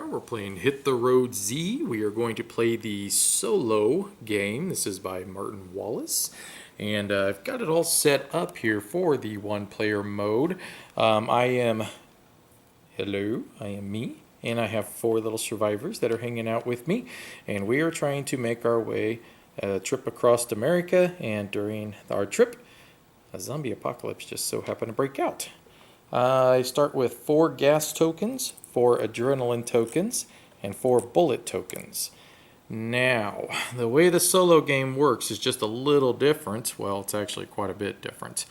We're playing Hit the Road Z. We are going to play the solo game. This is by Martin Wallace. And I've got it all set up here for the one-player mode. I am me. And I have 4 little survivors that are hanging out with me. And we are trying to make our way a trip across America. And during our trip, a zombie apocalypse just so happened to break out. I start with 4 gas tokens, 4 adrenaline tokens, and 4 bullet tokens. Now, the way the solo game works is just a little different. Well, it's actually quite a bit different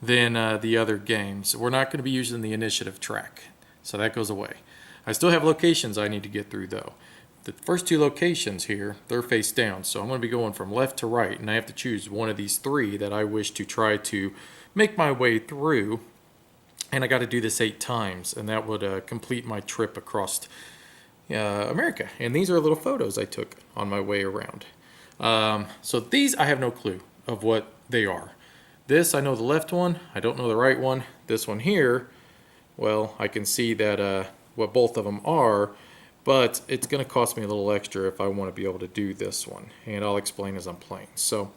than the other games. We're not going to be using the initiative track, so that goes away. I still have locations I need to get through, though. The first 2 locations here, they're face down, so I'm going to be going from left to right, and I have to choose one of these 3 that I wish to try to make my way through. And I got to do this 8 times, and that would complete my trip across America. And these are little photos I took on my way around. So these, I have no clue of what they are. This, I know the left one. I don't know the right one. This one here, well, I can see that what both of them are, but it's going to cost me a little extra if I want to be able to do this one. And I'll explain as I'm playing. So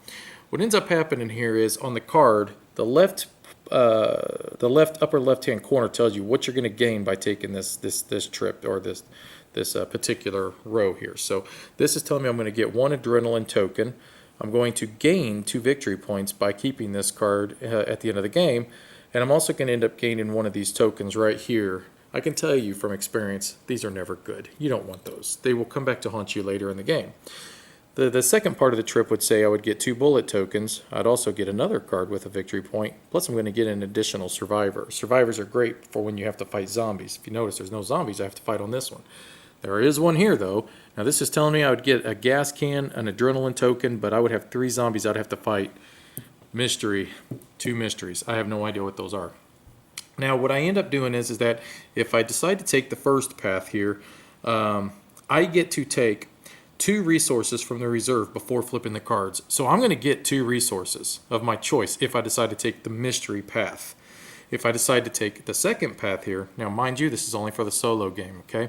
what ends up happening here is on the card, the left upper left-hand corner tells you what you're going to gain by taking this trip, or this particular row here. So this is telling me I'm going to get 1 adrenaline token. I'm going to gain 2 victory points by keeping this card at the end of the game, and I'm also going to end up gaining 1 of these tokens right here. I can tell you from experience, these are never good. You don't want those. They will come back to haunt you later in the game. The second part of the trip would say I would get 2 bullet tokens. I'd also get another card with a victory point. Plus I'm going to get an additional survivor. Survivors are great for when you have to fight zombies. If you notice, there's no zombies I have to fight on this one. There is one here though. Now this is telling me I would get a gas can, an adrenaline token, but I would have 3 zombies I'd have to fight. Mystery. 2 mysteries. I have no idea what those are. Now what I end up doing is that if I decide to take the first path here, I get to take 2 resources from the reserve before flipping the cards. So I'm going to get 2 resources of my choice if I decide to take the mystery path. If I decide to take the second path here, now mind you, this is only for the solo game, okay?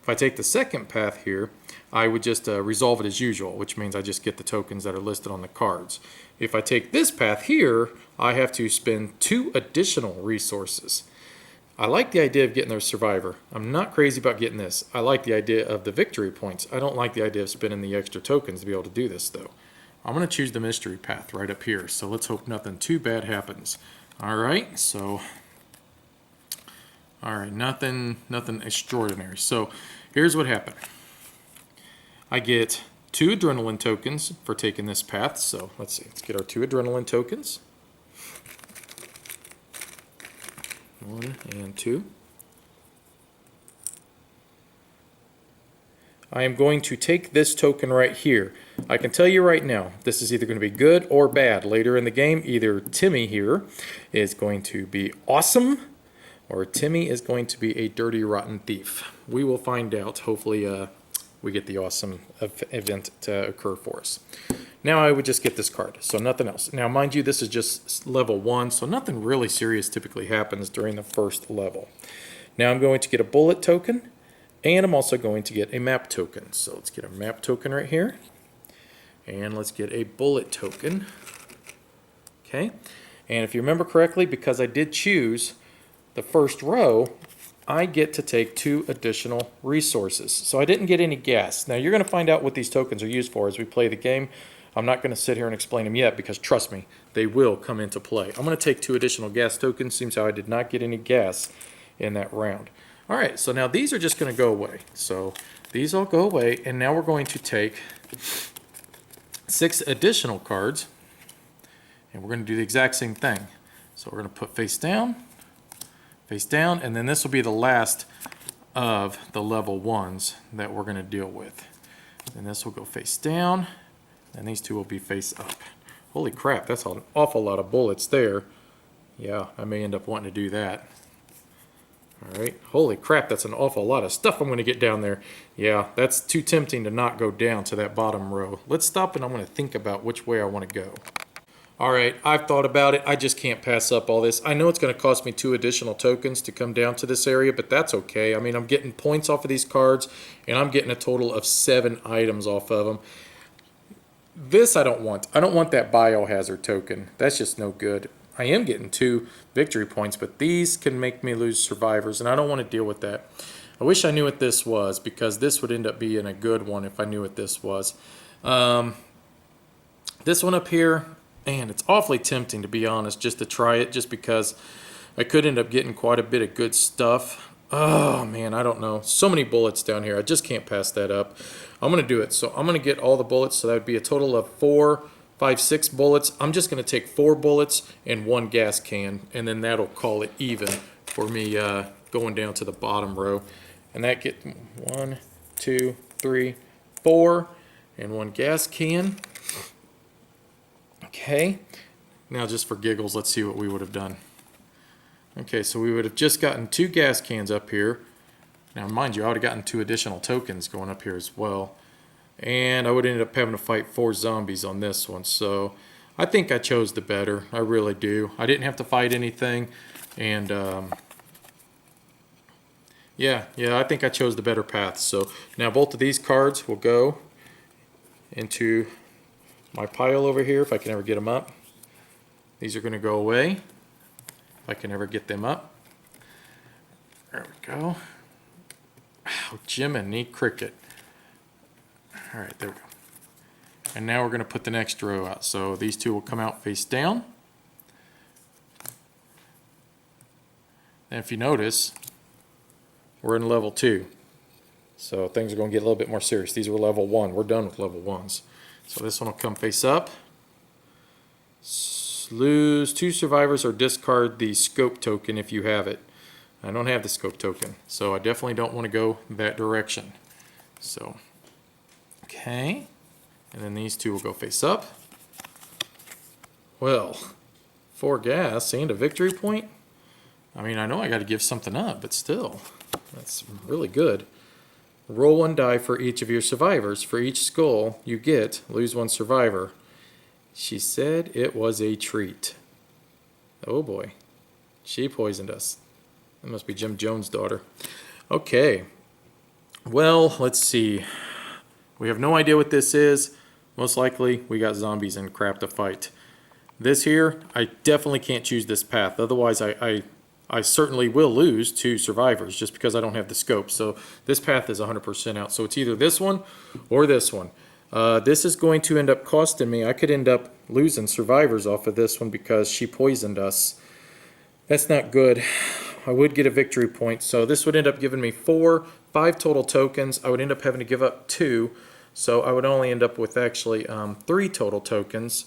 If I take the second path here, I would just resolve it as usual, which means I just get the tokens that are listed on the cards. If I take this path here, I have to spend 2 additional resources. I like the idea of getting their survivor. I'm not crazy about getting this. I like the idea of the victory points. I don't like the idea of spending the extra tokens to be able to do this though. I'm going to choose the mystery path right up here. So let's hope nothing too bad happens. Alright, so nothing extraordinary. So here's what happened. I get 2 adrenaline tokens for taking this path. So let's see, let's get our 2 adrenaline tokens. 1 and 2. I am going to take this token right here. I can tell you right now, this is either going to be good or bad. Later in the game, either Timmy here is going to be awesome, or Timmy is going to be a dirty, rotten thief. We will find out. Hopefully, we get the awesome event to occur for us. Now I would just get this card, so nothing else. Now mind you, this is just level 1, so nothing really serious typically happens during the first level. Now I'm going to get a bullet token, and I'm also going to get a map token. So let's get a map token right here, and let's get a bullet token. Okay, and if you remember correctly, because I did choose the first row, I get to take 2 additional resources. So I didn't get any gas. Now you're going to find out what these tokens are used for as we play the game. I'm not going to sit here and explain them yet because trust me, they will come into play. I'm going to take 2 additional gas tokens. Seems how I did not get any gas in that round. All right, so now these are just going to go away. So these all go away, and now we're going to take 6 additional cards, and we're going to do the exact same thing. So we're going to put face down, and then this will be the last of the level 1s that we're going to deal with. And this will go face down, and these 2 will be face up. Holy crap, that's an awful lot of bullets there. Yeah, I may end up wanting to do that. Alright, holy crap, that's an awful lot of stuff I'm going to get down there. Yeah, that's too tempting to not go down to that bottom row. Let's stop and I'm going to think about which way I want to go. All right, I've thought about it. I just can't pass up all this. I know it's going to cost me 2 additional tokens to come down to this area, but that's okay. I mean, I'm getting points off of these cards, and I'm getting a total of 7 items off of them. This I don't want. I don't want that biohazard token. That's just no good. I am getting 2 victory points, but these can make me lose survivors, and I don't want to deal with that. I wish I knew what this was, because this would end up being a good one if I knew what this was. This one up here, man, it's awfully tempting, to be honest, just to try it, just because I could end up getting quite a bit of good stuff. Oh, man, I don't know. So many bullets down here. I just can't pass that up. I'm going to do it. So I'm going to get all the bullets, so that would be a total of 4, 5, 6 bullets. I'm just going to take 4 bullets and 1 gas can, and then that'll call it even for me going down to the bottom row. And that get 1, 2, 3, 4, and 1 gas can. Okay, now just for giggles, let's see what we would have done. Okay, so we would have just gotten 2 gas cans up here. Now, mind you, I would have gotten 2 additional tokens going up here as well. And I would end up having to fight 4 zombies on this one. So I think I chose the better. I really do. I didn't have to fight anything. And yeah, I think I chose the better path. So now both of these cards will go into my pile over here, if I can ever get them up. These are going to go away, if I can ever get them up. There we go. Oh, Jiminy Cricket. All right, there we go. And now we're going to put the next row out. So these 2 will come out face down. And if you notice, we're in level 2. So things are going to get a little bit more serious. These were level 1. We're done with level 1s. So this one will come face up. Lose 2 survivors or discard the scope token if you have it. I don't have the scope token, so I definitely don't want to go that direction. So, okay. And then these 2 will go face up. Well, 4 gas and a victory point. I mean, I know I got to give something up, but still, that's really good. Roll 1 die for each of your survivors. For each skull you get, lose 1 survivor. She said it was a treat. Oh boy. She poisoned us. That must be Jim Jones' daughter. Okay. Well, let's see. We have no idea what this is. Most likely we got zombies and crap to fight. This here, I definitely can't choose this path. Otherwise I certainly will lose 2 survivors just because I don't have the scope. So this path is 100% out. So it's either this one or this one. This is going to end up costing me. I could end up losing survivors off of this one because she poisoned us. That's not good. I would get a victory point. So this would end up giving me 4, 5 total tokens. I would end up having to give up 2. So I would only end up with actually 3 total tokens.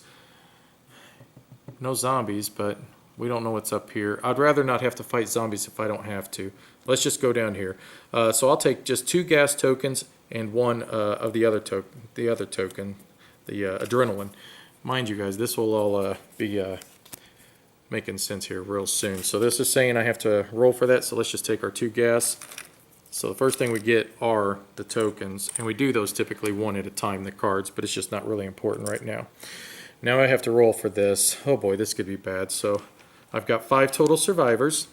No zombies, but we don't know what's up here. I'd rather not have to fight zombies if I don't have to. Let's just go down here. So I'll take just 2 gas tokens and 1 of the other token, the adrenaline. Mind you guys, this will all be making sense here real soon. So this is saying I have to roll for that. So let's just take our 2 gas. So the first thing we get are the tokens, and we do those typically 1 at a time, the cards, but it's just not really important right now. Now I have to roll for this. Oh boy, this could be bad. So I've got 5 total survivors.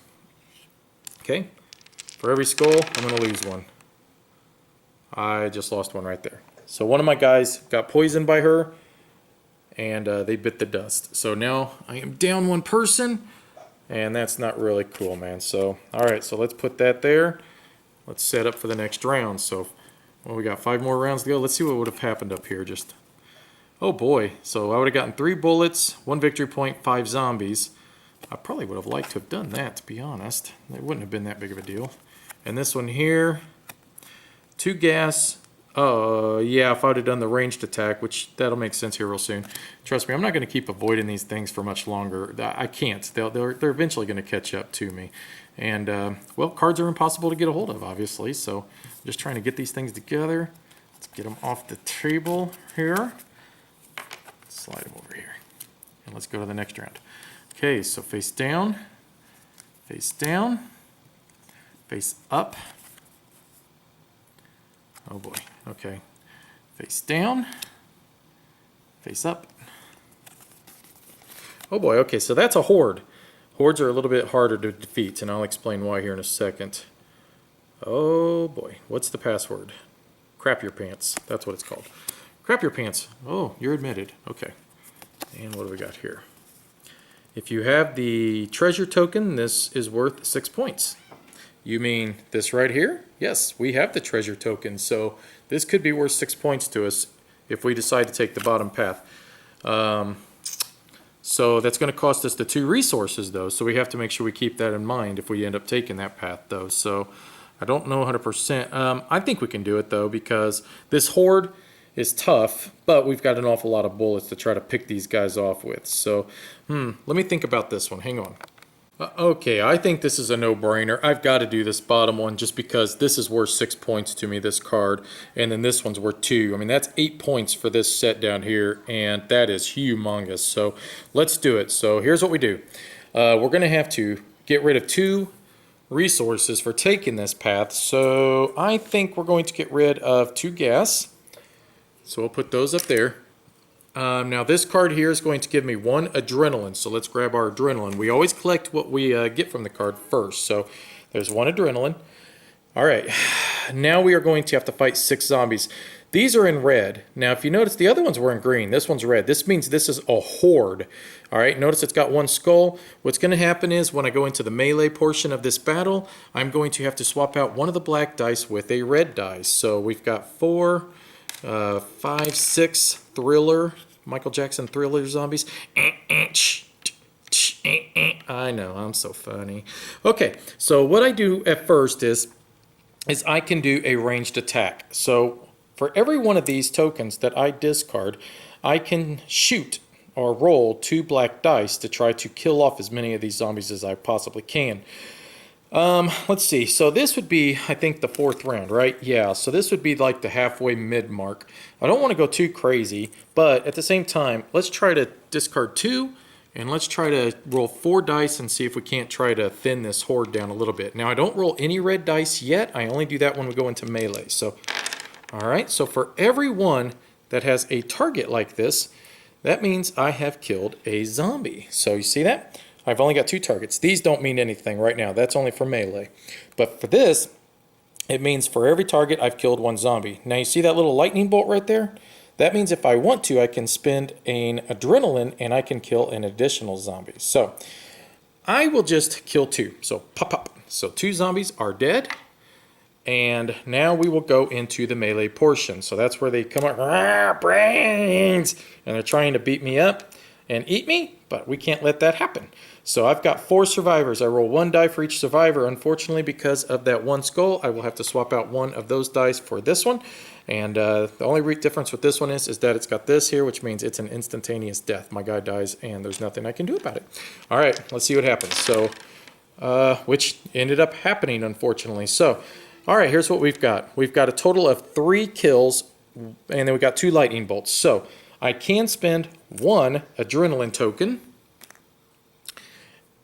Okay. For every skull, I'm going to lose 1. I just lost 1 right there. So one of my guys got poisoned by her, and they bit the dust. So now I am down 1 person, and that's not really cool, man. So, all right, so let's put that there. Let's set up for the next round. So, well, we got 5 more rounds to go. Let's see what would have happened up here. Just, oh boy. So I would have gotten 3 bullets, 1 victory point, 5 zombies. I probably would have liked to have done that, to be honest. It wouldn't have been that big of a deal. And this one here, 2 gas. Yeah, if I would have done the ranged attack, which that'll make sense here real soon. Trust me, I'm not going to keep avoiding these things for much longer. I can't. They're eventually going to catch up to me. And, well, cards are impossible to get a hold of, obviously. So I'm just trying to get these things together. Let's get them off the table here. Slide them over here. And let's go to the next round. Okay, so face down, face up. Oh boy, okay. Face down, face up. Oh boy, okay, so that's a horde. Hordes are a little bit harder to defeat, and I'll explain why here in a second. Oh boy, what's the password? Crap your pants. That's what it's called. Crap your pants. Oh, you're admitted. Okay. And what do we got here? If you have the treasure token, this is worth 6 points. You mean this right here? Yes, we have the treasure token, so this could be worth 6 points to us if we decide to take the bottom path. So that's going to cost us the 2 resources, though, so we have to make sure we keep that in mind if we end up taking that path, though. So I don't know 100%. I think we can do it, though, because this horde is tough, but we've got an awful lot of bullets to try to pick these guys off with. So, let me think about this one. Hang on. Okay, I think this is a no-brainer. I've got to do this bottom one just because this is worth 6 points to me, this card, and then this one's worth 2. I mean, that's 8 points for this set down here, and that is humongous. So let's do it. So here's what we do. We're going to have to get rid of 2 resources for taking this path. So I think we're going to get rid of 2 gas. So we'll put those up there. Now this card here is going to give me 1 adrenaline, so let's grab our adrenaline. We always collect what we get from the card first, so there's 1 adrenaline. Alright, now we are going to have to fight 6 zombies. These are in red. Now if you notice, the other ones were in green. This one's red. This means this is a horde. Alright, notice it's got 1 skull. What's going to happen is when I go into the melee portion of this battle, I'm going to have to swap out one of the black dice with a red dice. So we've got 4, 5, 6 thriller, Michael Jackson thriller zombies. I know, I'm so funny. Okay, so what I do at first is I can do a ranged attack. So for every one of these tokens that I discard, I can shoot or roll 2 black dice to try to kill off as many of these zombies as I possibly can. Let's see. So this would be, I think, the 4th round, right? Yeah, so this would be like the halfway mid mark. I don't want to go too crazy, but at the same time, let's try to discard 2, and let's try to roll 4 dice and see if we can't try to thin this horde down a little bit. Now, I don't roll any red dice yet. I only do that when we go into melee. So, all right, so for every one that has a target like this, that means I have killed a zombie. So you see that? I've only got 2 targets. These don't mean anything right now. That's only for melee. But for this, it means for every target, I've killed 1 zombie. Now you see that little lightning bolt right there? That means if I want to, I can spend an adrenaline and I can kill an additional zombie. So I will just kill 2. So pop, pop. So 2 zombies are dead. And now we will go into the melee portion. So that's where they come out, brains, and they're trying to beat me up and eat me, but we can't let that happen. So I've got 4 survivors. I roll 1 die for each survivor. Unfortunately, because of that 1 skull, I will have to swap out 1 of those dice for this one. And the only difference with this one is that it's got this here, which means it's an instantaneous death. My guy dies, and there's nothing I can do about it. All right, let's see what happens. So, which ended up happening, unfortunately. So, all right, here's what we've got. We've got a total of 3 kills, and then we got 2 lightning bolts. So I can spend 1 adrenaline token,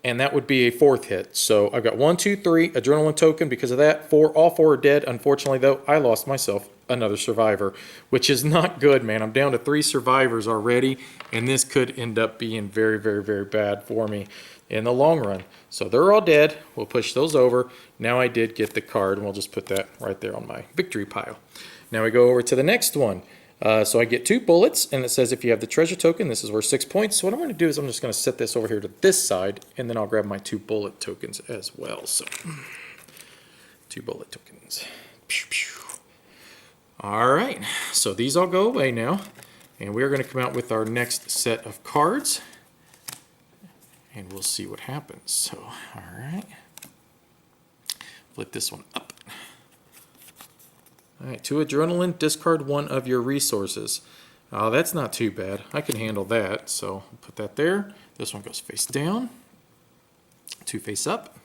and that would be a 4th hit. So I've got 1, 2, 3 adrenaline token. Because of that, all 4 are dead. Unfortunately, though, I lost myself another survivor, which is not good, man. I'm down to 3 survivors already, and this could end up being very, very, very bad for me in the long run. So they're all dead. We'll push those over. Now I did get the card, and we'll just put that right there on my victory pile. Now we go over to the next one. So I get 2 bullets, and it says if you have the treasure token, this is worth 6 points. So what I'm going to do is I'm just going to set this over here to this side, and then I'll grab my 2 bullet tokens as well. So 2 bullet tokens. Pew, pew. All right, so these all go away now, and we're going to come out with our next set of cards, and we'll see what happens. So, all right, flip this one up. All right, 2 adrenaline, discard 1 of your resources. Oh, that's not too bad. I can handle that, so I'll put that there. This one goes face down, 2 face up.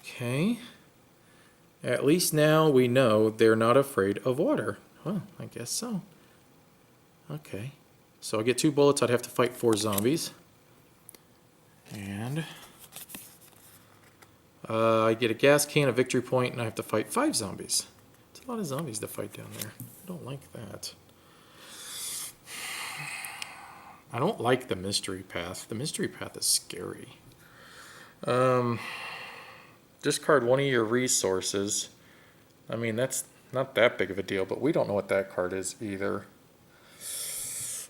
Okay. At least now we know they're not afraid of water. Well, I guess so. Okay. So I get 2 bullets. I'd have to fight 4 zombies. And I get a gas can, a victory point, and I have to fight 5 zombies. It's a lot of zombies to fight down there. I don't like that. I don't like the mystery path. The mystery path is scary. Discard one of your resources. I mean, that's not that big of a deal, but we don't know what that card is either.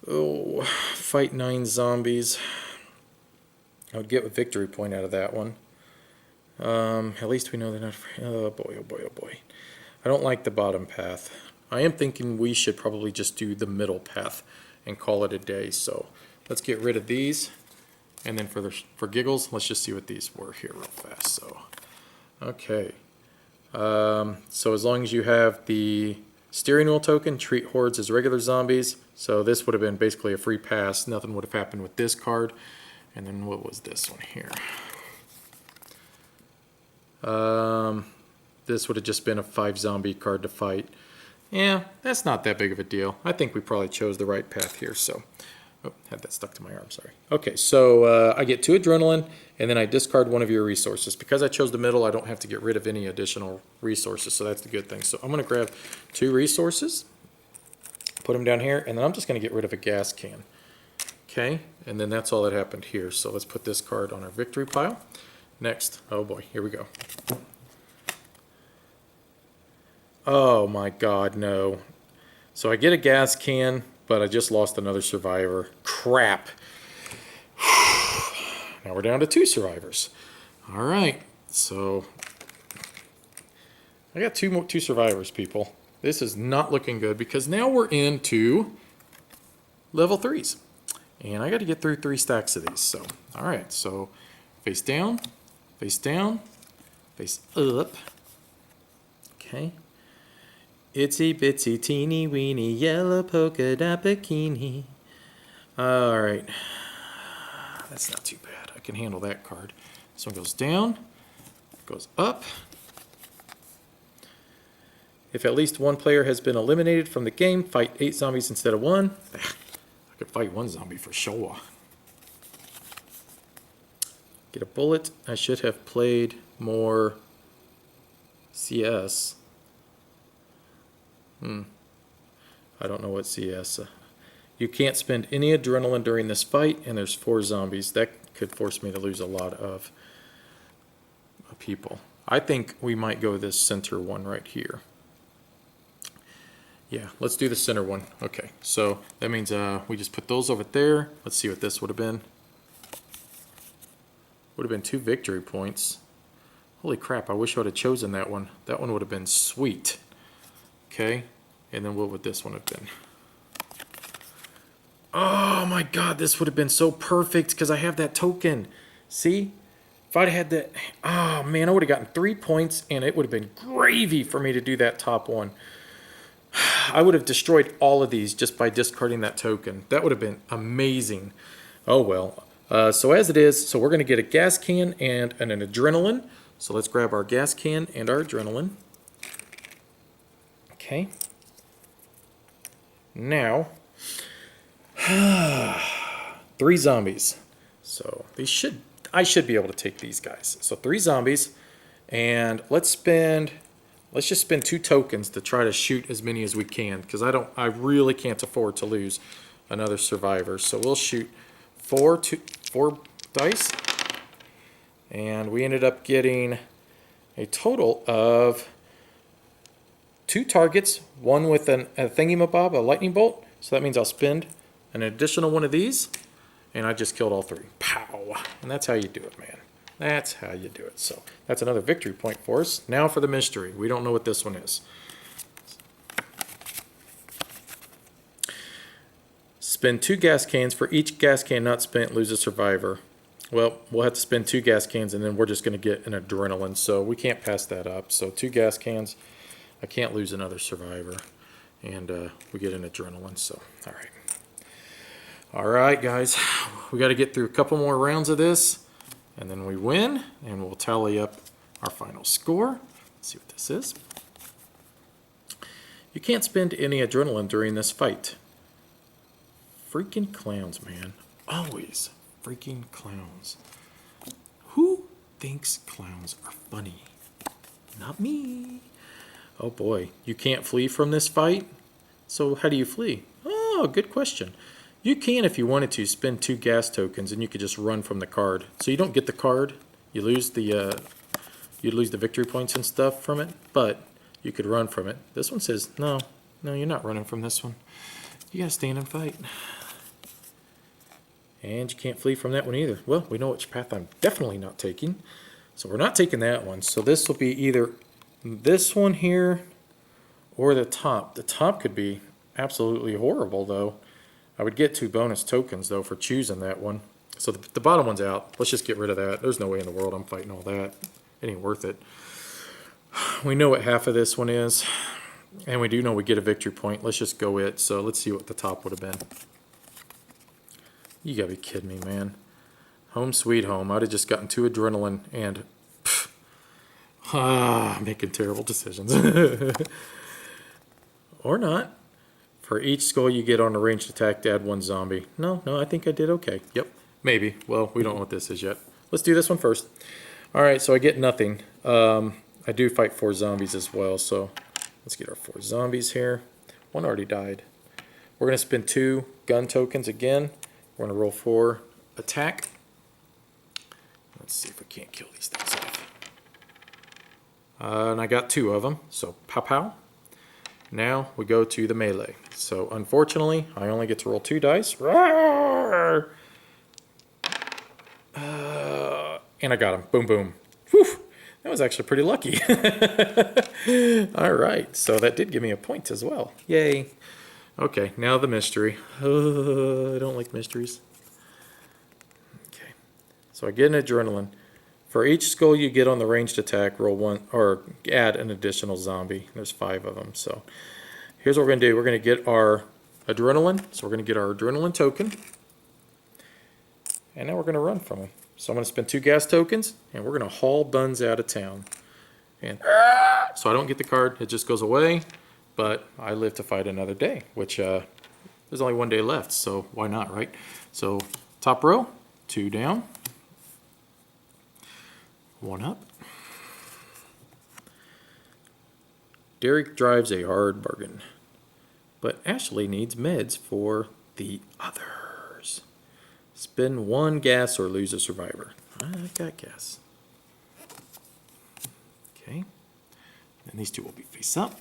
Oh, fight 9 zombies. I would get a victory point out of that one. At least we know they're not. Oh boy, oh boy, oh boy. I don't like the bottom path. I am thinking we should probably just do the middle path and call it a day. So let's get rid of these. And then for giggles, let's just see what these were here real fast. So, okay. So as long as you have the steering wheel token, treat hordes as regular zombies. So this would have been basically a free pass. Nothing would have happened with this card. And then what was this one here? This would have just been a 5 zombie card to fight. Yeah, that's not that big of a deal. I think we probably chose the right path here. So, oh, had that stuck to my arm, sorry. Okay, so I get 2 adrenaline, and then I discard one of your resources. Because I chose the middle, I don't have to get rid of any additional resources, so that's the good thing. So I'm going to grab 2 resources, put them down here, and then I'm just going to get rid of a gas can. Okay, and then that's all that happened here. So let's put this card on our victory pile. Next, oh boy, here we go. Oh my god, no. So I get a gas can, but I just lost another survivor. Crap. Now we're down to 2 survivors. All right, so I got 2 survivors, people. This is not looking good because now we're into level 3s. And I got to get through 3 stacks of these. So, all right, so face down, face up. Okay. Itsy bitsy teeny weeny yellow polka dot bikini. All right. That's not too bad. I can handle that card. This one goes down, goes up. If at least 1 player has been eliminated from the game, fight 8 zombies instead of 1. I could fight 1 zombie for sure. Get a bullet. I should have played more CS. I don't know what CS. You can't spend any adrenaline during this fight, and there's 4 zombies. That could force me to lose a lot of people. I think we might go this center one right here. Yeah, let's do the center one. Okay, so that means we just put those over there. Let's see what this would have been. Would have been 2 victory points. Holy crap, I wish I would have chosen that one. That one would have been sweet. Okay, and then what would this one have been? Oh my god, this would have been so perfect because I have that token. See? If I'd had that, oh man, I would have gotten 3 points and it would have been gravy for me to do that top one. I would have destroyed all of these just by discarding that token. That would have been amazing. Oh well. So as it is, so we're going to get a gas can and an adrenaline. So let's grab our gas can and our adrenaline. Okay. Now, 3 zombies. So I should be able to take these guys. So 3 zombies, and let's just spend 2 tokens to try to shoot as many as we can, because I really can't afford to lose another survivor. So we'll shoot 4 dice, and we ended up getting a total of 2 targets, one with a thingy-mabob, a lightning bolt. So that means I'll spend an additional one of these, and I just killed all 3. Pow! And that's how you do it, man. That's how you do it. So that's another victory point for us. Now for the mystery. We don't know what this one is. Spend 2 gas cans. For each gas can not spent, lose a survivor. Well, we'll have to spend 2 gas cans, and then we're just going to get an adrenaline. So we can't pass that up. So 2 gas cans. I can't lose another survivor. And we get an adrenaline. So, all right. All right, guys. We got to get through a couple more rounds of this. And then we win. And we'll tally up our final score. Let's see what this is. You can't spend any adrenaline during this fight. Freaking clowns, man. Always freaking clowns. Who thinks clowns are funny? Not me. Oh boy, you can't flee from this fight? So how do you flee? Oh, good question. You can, if you wanted to, spend 2 gas tokens and you could just run from the card. So you don't get the card, you lose the victory points and stuff from it, but you could run from it. This one says, no, you're not running from this one. You gotta stand and fight. And you can't flee from that one either. Well, we know which path I'm definitely not taking. So we're not taking that one. So this will be either this one here or the top. The top could be absolutely horrible, though. I would get 2 bonus tokens, though, for choosing that one. So the bottom one's out. Let's just get rid of that. There's no way in the world I'm fighting all that. It ain't worth it. We know what half of this one is. And we do know we get a victory point. Let's just go it. So let's see what the top would have been. You gotta be kidding me, man. Home sweet home. I'd have just gotten 2 adrenaline and making terrible decisions. Or not. For each skull you get on a ranged attack to add 1 zombie. No, I think I did okay. Yep, maybe. Well, we don't know what this is yet. Let's do this one first. Alright, so I get nothing. I do fight 4 zombies as well, so let's get our 4 zombies here. 1 already died. We're going to spend 2 gun tokens again. We're going to roll 4 attack. Let's see if we can't kill these things off. And I got 2 of them, so pow pow. Now we go to the melee. So unfortunately, I only get to roll 2 dice. And I got him. Boom, boom. Whew. That was actually pretty lucky. All right, so that did give me a point as well. Yay. Okay, now the mystery. I don't like mysteries. Okay, so I get an adrenaline. For each skull you get on the ranged attack, roll 1 or add an additional zombie. There's 5 of them. So here's what we're going to do. We're going to get our adrenaline. So we're going to get our adrenaline token. And now we're going to run from them. So I'm going to spend 2 gas tokens, and we're going to haul Buns out of town. And so I don't get the card. It just goes away. But I live to fight another day, which there's only 1 day left. So why not, right? So top row, 2 down. 1 up. Derek drives a hard bargain, but Ashley needs meds for the others. Spend 1 gas or lose a survivor. I got gas. Okay. And these 2 will be face up.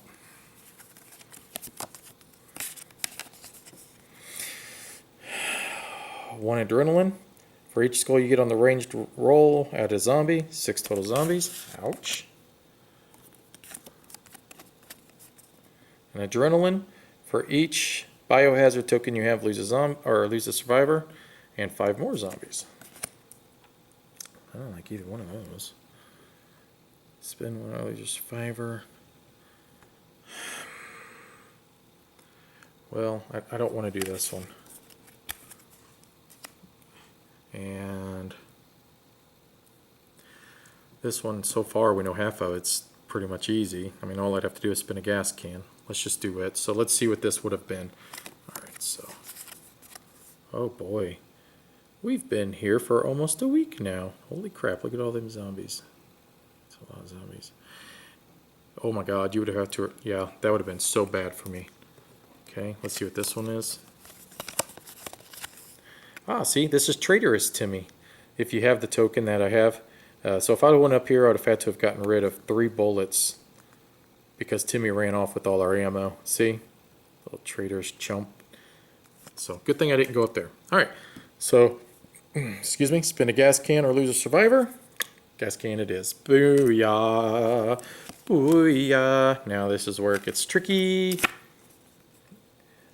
One adrenaline. For each skull you get on the ranged roll, add a zombie. 6 total zombies. Ouch. An adrenaline. For each biohazard token you have, lose a survivor, and 5 more zombies. I don't like either one of those. Spend 1, lose a survivor. Well, I don't want to do this one. And this one, so far, we know half of it's pretty much easy. I mean, all I'd have to do is spin a gas can. Let's just do it. So let's see what this would have been. All right, so. Oh, boy. We've been here for almost a week now. Holy crap, look at all them zombies. That's a lot of zombies. Oh, my God, you would have had to... Yeah, that would have been so bad for me. Okay, let's see what this one is. Ah, see, this is traitorous to me. If you have the token that I have. So if I went up here, I would have had to have gotten rid of 3 bullets. Because Timmy ran off with all our ammo. See? Little traitorous chump. So, good thing I didn't go up there. Alright, so, excuse me, spin a gas can or lose a survivor. Gas can it is. Booyah! Booyah! Now this is where it gets tricky.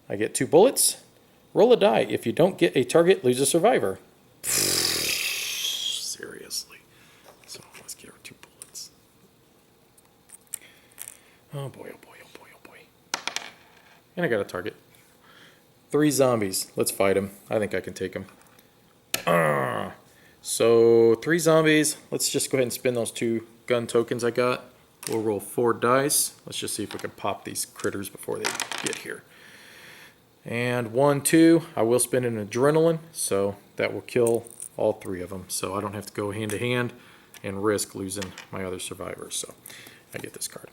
I get 2 bullets. Roll a die. If you don't get a target, lose a survivor. Seriously. So let's get our 2 bullets. Oh boy, oh boy, oh boy, oh boy. And I got a target. 3 zombies. Let's fight them. I think I can take them. So 3 zombies. Let's just go ahead and spin those 2 gun tokens I got. We'll roll 4 dice. Let's just see if we can pop these critters before they get here. And 1, 2, I will spend an adrenaline, so that will kill all 3 of them. So I don't have to go hand to hand and risk losing my other survivors. So I get this card.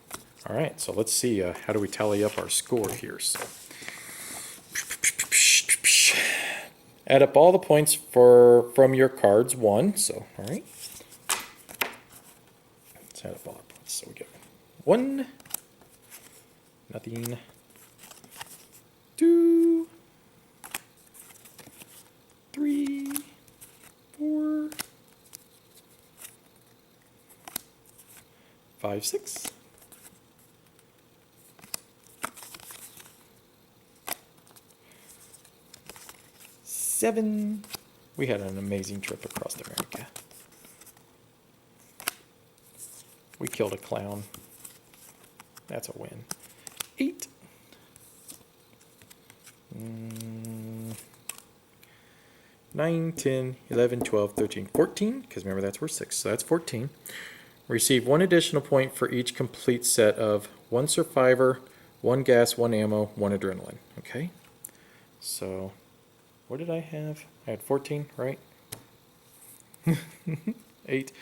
All right, so let's see, how do we tally up our score here? So Add up all the points from your cards won. So, all right. Let's add up all our points. So we got 1, nothing, 2, 3, 4, 5, 6. 7. We had an amazing trip across America. We killed a clown. That's a win. 8. 9, 10, 11, 12, 13, 14. Because remember, that's worth 6. So that's 14. Receive 1 additional point for each complete set of 1 survivor, 1 gas, 1 ammo, 1 adrenaline. Okay? So, what did I have? I had 14, right? 8.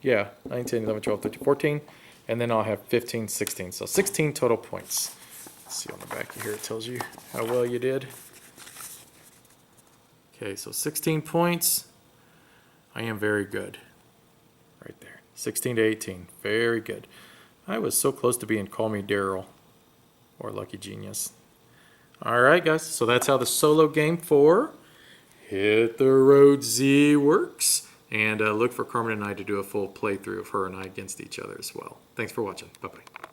Yeah, 9, 10, 11, 12, 13, 14. And then I'll have 15, 16. So 16 total points. Let's see on the back here, it tells you how well you did. Okay, so 16 points. I am very good. Right there. 16 to 18. Very good. I was so close to being Call Me Daryl or Lucky Genius. All right, guys. So that's how the solo game for Hit the Road Z works. And look for Carmen and I to do a full playthrough of her and I against each other as well. Thanks for watching. Bye-bye.